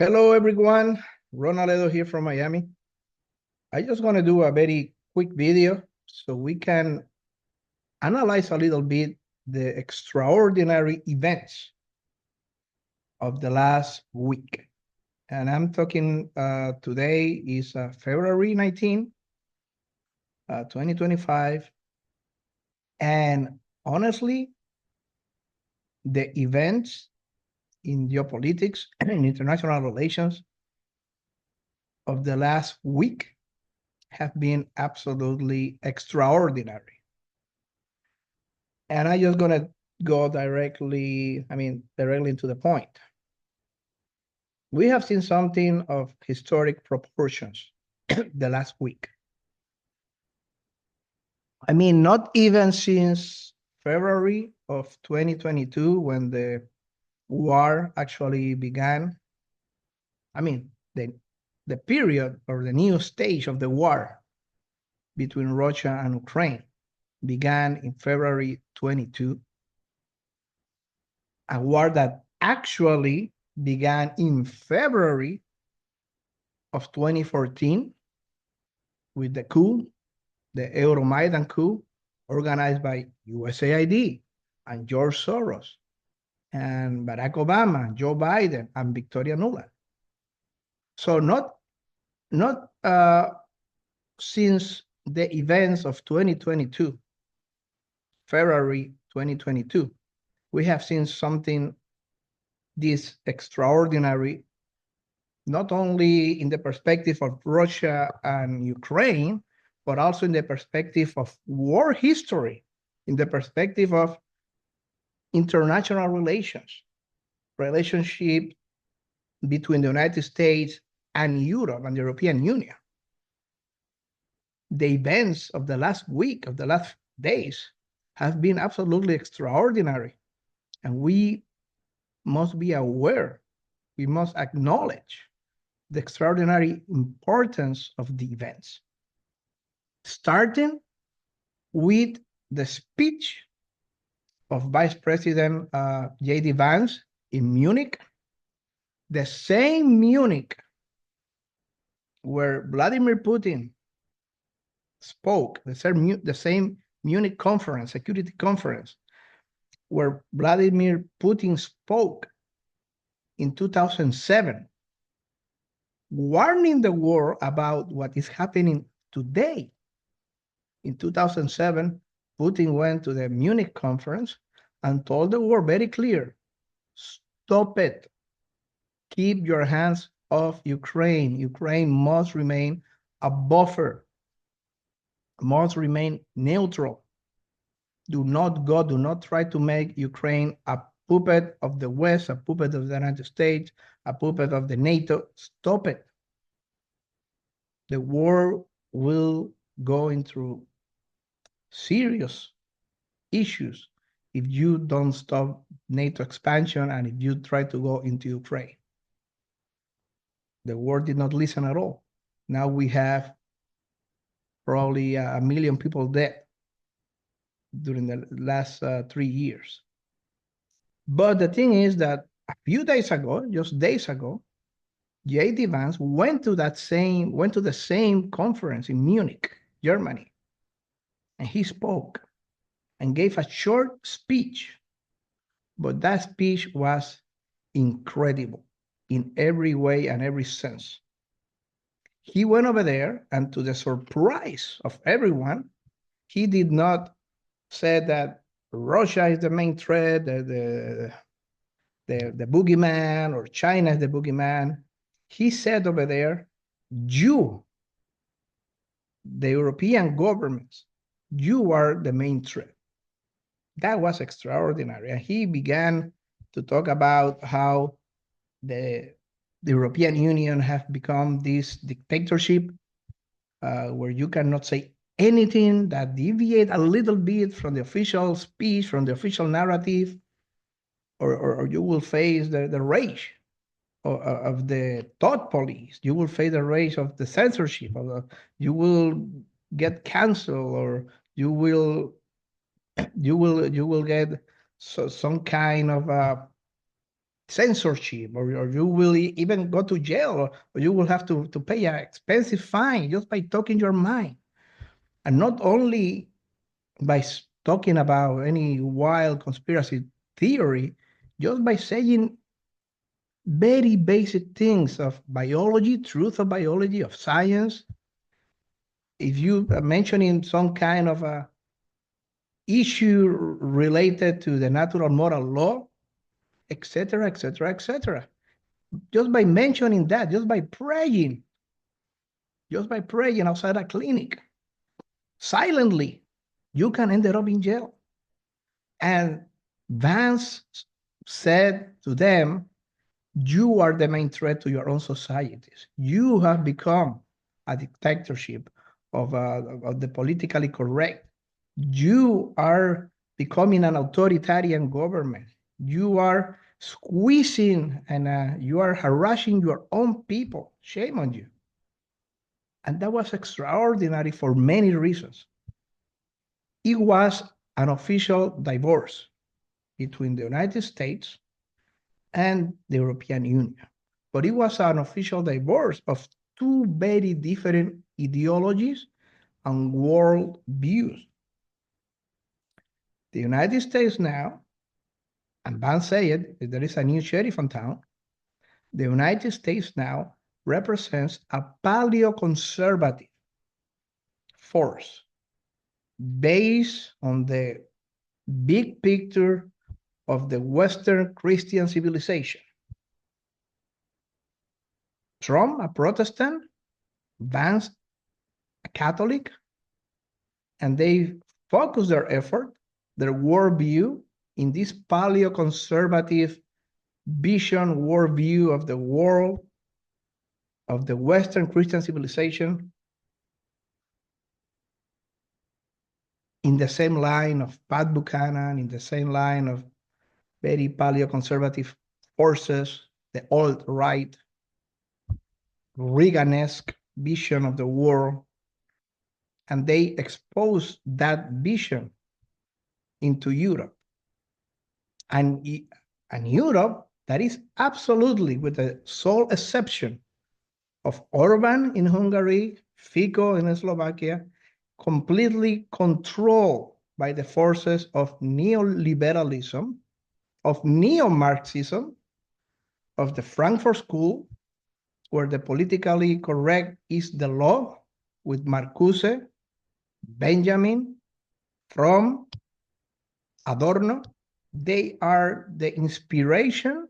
Hello, everyone. Ron Aledo here from Miami. I just want to do a very quick video so we can analyze a little bit the extraordinary events of the last week. And I'm talking today is February 19, 2025. And honestly, the events in geopolitics and in international relations of the last week have been absolutely extraordinary. And I'm just gonna go directly into the point. We have seen something of historic proportions the last week. I mean, not even since February of 2022, when the war actually began. I mean, the period or the new stage of the war between Russia and Ukraine began in February 22, a war that actually began in February of 2014 with the coup, the Euromaidan coup, organized by USAID and George Soros and Barack Obama, Joe Biden, and Victoria Nuland. So not since the events of 2022, February 2022, we have seen something this extraordinary, not only in the perspective of Russia and Ukraine, but also in the perspective of war history, in the perspective of international relationship between the United States and Europe and the European Union. The events of the last week, of the last days, have been absolutely extraordinary. And we must be aware, we must acknowledge the extraordinary importance of the events. Starting with the speech of Vice President J.D. Vance in Munich, the same Munich where Vladimir Putin spoke, the same Munich conference, security conference, where Vladimir Putin spoke in 2007, warning the world about what is happening today. In 2007, Putin went to the Munich conference and told the world very clear, stop it. Keep your hands off Ukraine. Ukraine must remain a buffer, must remain neutral. Do not try to make Ukraine a puppet of the West, a puppet of the United States, a puppet of the NATO. Stop it. The world will go into serious issues if you don't stop NATO expansion and if you try to go into Ukraine. The world did not listen at all. Now we have probably 1 million people dead during the last 3 years. But the thing is that a few days ago, just days ago, J.D. Vance went to the same conference in Munich, Germany, and he spoke and gave a short speech, but that speech was incredible in every way and every sense. He went over there, and to the surprise of everyone, he did not say that Russia is the main threat, the boogeyman, or China is the boogeyman. He said over there, you, the European governments, you are the main threat. That was extraordinary. And he began to talk about how the European Union have become this dictatorship where you cannot say anything that deviate a little bit from the official speech, from the official narrative, or you will face the rage of the thought police. You will face the rage of the censorship. You will get canceled, or you will get some kind of censorship, or you will even go to jail, or you will have to pay an expensive fine just by talking your mind. And not only by talking about any wild conspiracy theory, just by saying very basic things of biology, truth of biology, of science. If you are mentioning some kind of a issue related to the natural moral law, etc., etc., etc., just by mentioning that, just by praying outside a clinic, silently, you can end up in jail. And Vance said to them, you are the main threat to your own societies. You have become a dictatorship of the politically correct. You are becoming an authoritarian government. You are squeezing and you are harassing your own people. Shame on you. And that was extraordinary for many reasons. It was an official divorce between the United States and the European Union. But it was an official divorce of two very different ideologies and world views. The United States now, and Vance said it, there is a new sheriff in town, the United States now represents a paleoconservative force based on the big picture of the Western Christian civilization. Trump, a Protestant, Vance, a Catholic, and they focus their effort, their worldview, in this paleoconservative vision, worldview of the world, of the Western Christian civilization, in the same line of Pat Buchanan, in the same line of very paleoconservative forces, the alt-right, Reagan-esque vision of the world, and they expose that vision into Europe. And Europe, that is absolutely, with the sole exception of Orban in Hungary, Fico in Slovakia, completely controlled by the forces of neoliberalism, of neo-Marxism, of the Frankfurt School, where the politically correct is the law, with Marcuse, Benjamin, Fromm, Adorno. They are the inspiration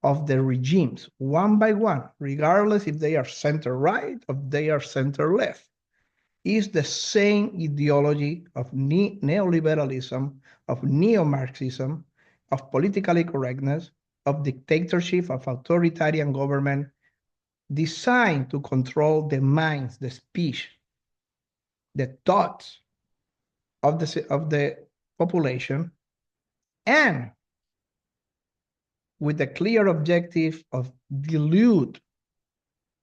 of the regimes, one by one, regardless if they are center-right or they are center-left. Is the same ideology of neoliberalism, of neo-Marxism, of politically correctness, of dictatorship, of authoritarian government, designed to control the minds, the speech, the thoughts of the population, and with the clear objective of dilute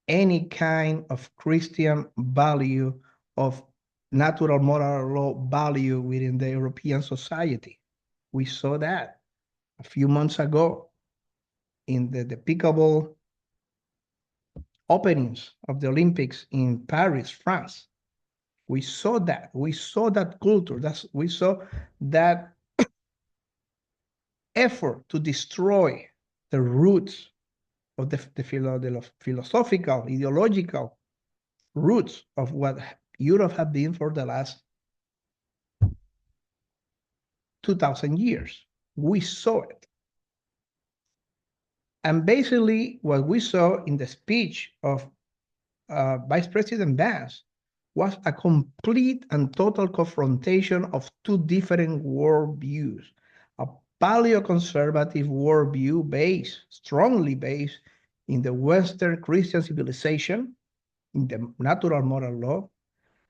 any kind of Christian value, of natural moral law value within the European society. We saw that a few months ago in the despicable openings of the Olympics in Paris, France. We saw that. We saw that culture. We saw that effort to destroy the roots of the philosophical, ideological roots of what Europe had been for the last 2,000 years. We saw it. And basically, what we saw in the speech of Vice President Vance was a complete and total confrontation of two different worldviews. A paleoconservative worldview strongly based in the Western Christian civilization, in the natural moral law,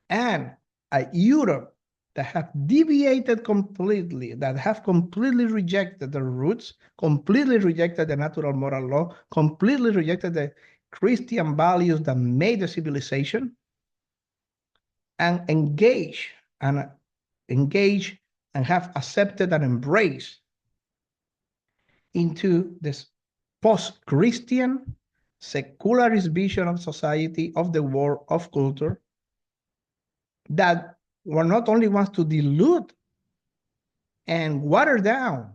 and a Europe that have deviated completely, that have completely rejected the roots, completely rejected the natural moral law, completely rejected the Christian values that made the civilization, and engage and have accepted and embraced into this post-Christian, secularist vision of society, of the world, of culture, that were not only wants to dilute and water down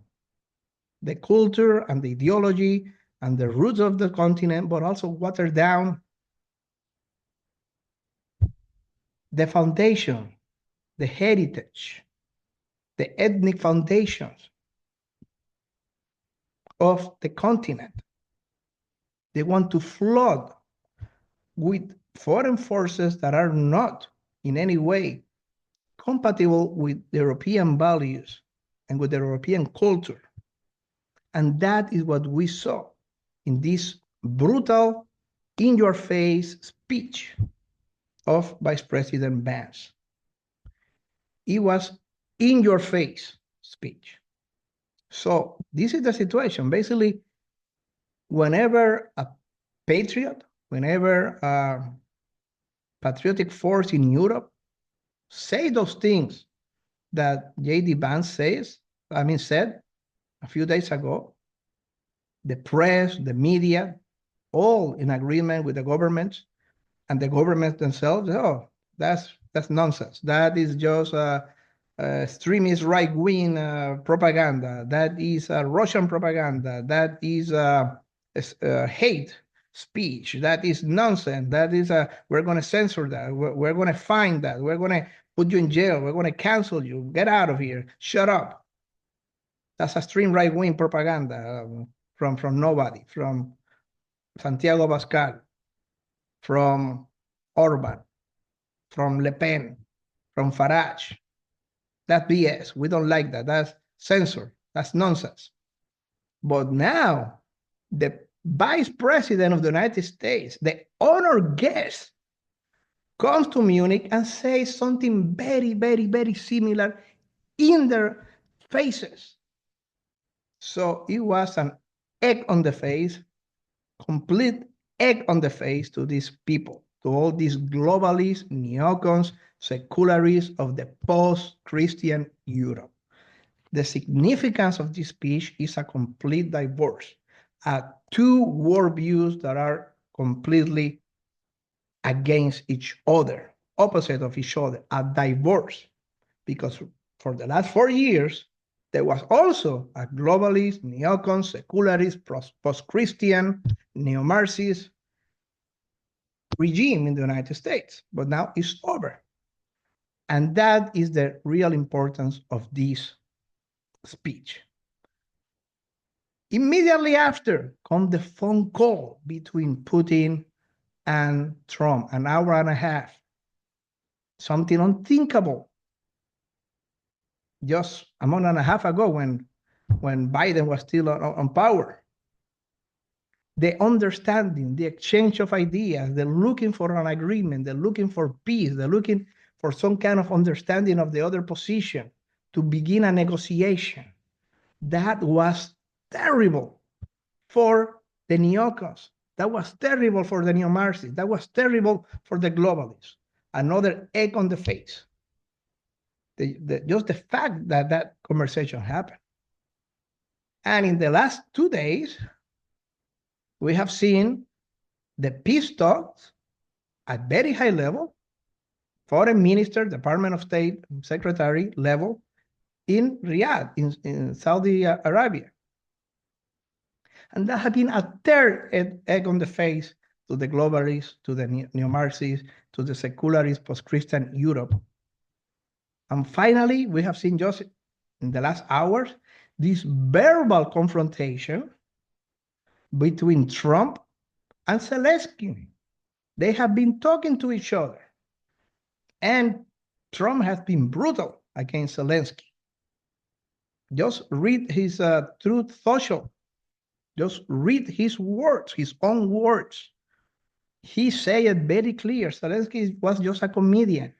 the culture and the ideology and the roots of the continent, but also water down the foundation, the heritage, the ethnic foundations of the continent. They want to flood with foreign forces that are not in any way compatible with European values and with the European culture. And that is what we saw in this brutal, in-your-face speech of Vice President Vance. It was in-your-face speech. So this is the situation. Basically, whenever a patriot, whenever a patriotic force in Europe say those things that J.D. Vance said a few days ago, the press, the media, all in agreement with the government, and the government themselves, oh, that's nonsense. That is just extremist right-wing propaganda. That is Russian propaganda. That is hate speech. That is nonsense. That is we're going to censor that. We're going to find that. We're going to put you in jail. We're going to cancel you. Get out of here. Shut up. That's extreme right-wing propaganda from nobody, from Santiago Pascal, from Orban, from Le Pen, from Farage. That's BS. We don't like that. That's censor. That's nonsense. But now, the Vice President of the United States, the honored guest, comes to Munich and says something very, very, very similar in their faces. So it was an egg on the face, complete egg on the face to these people, to all these globalists, neocons, secularists of the post-Christian Europe. The significance of this speech is a complete divorce, two worldviews that are completely against each other, opposite of each other, a divorce. Because for the last 4 years, there was also a globalist, neocon, secularist, post-Christian, neo-Marxist regime in the United States, but now it's over. And that is the real importance of this speech. Immediately after comes the phone call between Putin and Trump, an hour and a half. Something unthinkable. Just a month and a half ago when Biden was still on power. The understanding, the exchange of ideas, they're looking for an agreement, they're looking for peace, they're looking for some kind of understanding of the other position to begin a negotiation. That was terrible for the neocons. That was terrible for the neo-Marxists. That was terrible for the globalists. Another egg on the face. Just the fact that that conversation happened. And in the last 2 days, we have seen the peace talks at very high level, foreign minister, Department of State, secretary level in Riyadh, in Saudi Arabia. And that has been a third egg on the face to the globalists, to the neo-Marxists, to the secularist post-Christian Europe. And finally, we have seen just in the last hours, this verbal confrontation between Trump and Zelensky. They have been talking to each other. And Trump has been brutal against Zelensky. Just read his Truth Social. Just read his words, his own words. He said it very clear. Zelensky was just a comedian.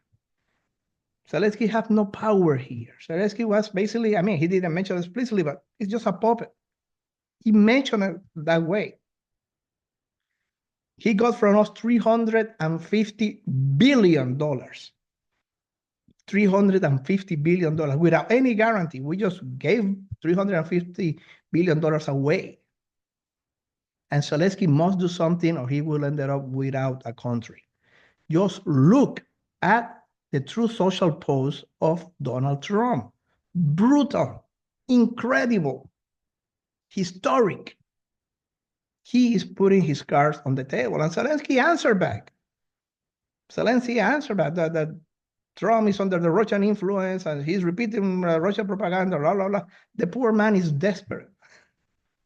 Zelensky has no power here. Zelensky was basically, I mean, he didn't mention it explicitly, but it's just a puppet. He mentioned it that way. He got from us $350 billion. $350 billion without any guarantee. We just gave $350 billion away. And Zelensky must do something or he will end up without a country. Just look at the True Social post of Donald Trump. Brutal, incredible, historic. He is putting his cards on the table. And Zelensky answered back. Zelensky answered back that Trump is under the Russian influence and he's repeating Russian propaganda, blah, blah, blah. The poor man is desperate.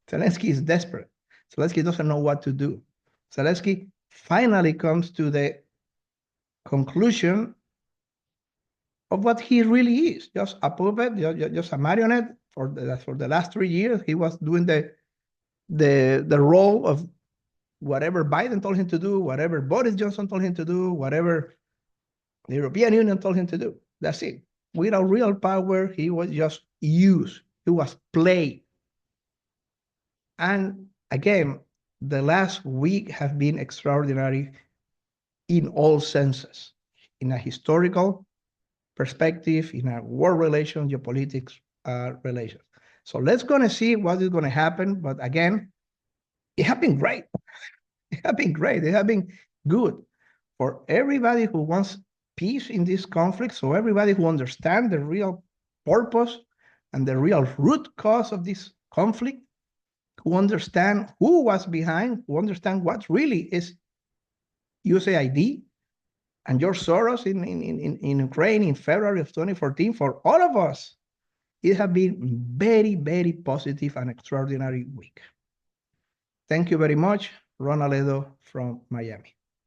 Zelensky is desperate. Zelensky doesn't know what to do. Zelensky finally comes to the conclusion of what he really is, just a puppet, just a marionette. For the last 3 years, he was doing the role of whatever Biden told him to do, whatever Boris Johnson told him to do, whatever the European Union told him to do. That's it. Without real power, he was just used. He was played. And again, the last week has been extraordinary in all senses, in a historical perspective, in a world relations, geopolitics relations. So let's gonna see what is gonna happen. But again, it has been great. It has been great. It has been good for everybody who wants peace in this conflict. So everybody who understands the real purpose and the real root cause of this conflict, who understand who was behind, who understand what really is USAID and George Soros in Ukraine in February of 2014. For all of us, it has been very, very positive and extraordinary week. Thank you very much. Ron Aledo from Miami.